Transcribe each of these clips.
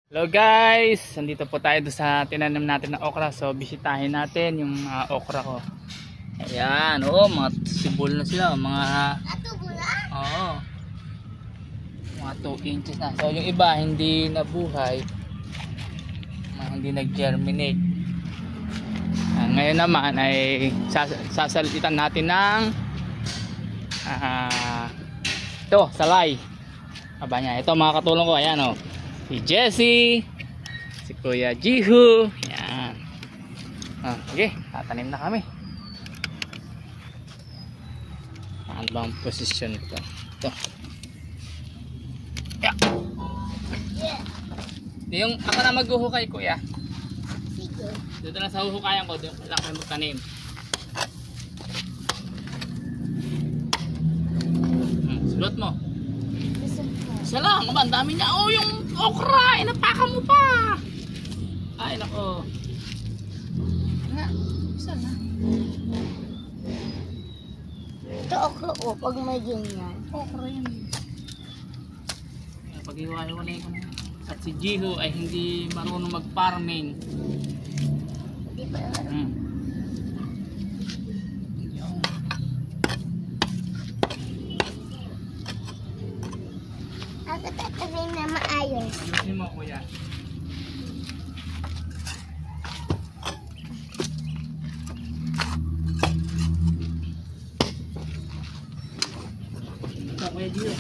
Hello guys, nandito po tayo sa tinanim natin na okra. So bisitahin natin yung mga okra ko. Ayan, mga sibol na sila, mga mga 2 inches na. So yung iba hindi nabuhay, hindi nag-germinate. Ngayon naman ay sasalitan natin ng ito, salay. Aba niya, ito mga katulong ko, ayan si Jessie, si Kuya Jihu. Yan. Okay, tatanim na kami. Ano bang posisyon ko? Ito. Yeah. Yung ako na maghuhukay, Kuya. Sige. Dito na sa huhukayan ko, doon lang kayo magtanim. Sulot mo. Isa lang, ang dami niya. Yung okra, inapakan mo pa. Ay, nako. Isa lang. Ito okra pag may ganyan. Okra yun. Pag-iwalay ko na. At si Jiho ay hindi marunong mag-farming. Hindi pa Ako tatanim na maayos. Ayusin mo, Kuya. Ito, Kuya Jiho.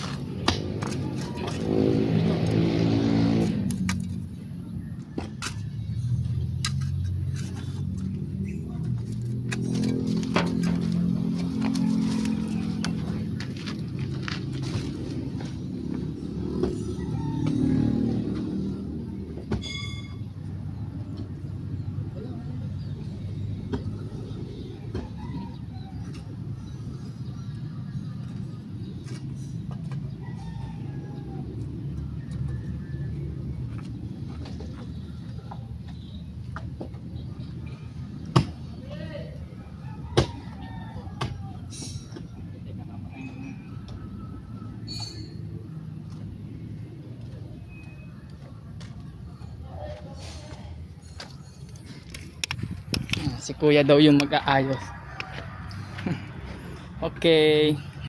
Si Kuya daw yung mag-aayos. Okay.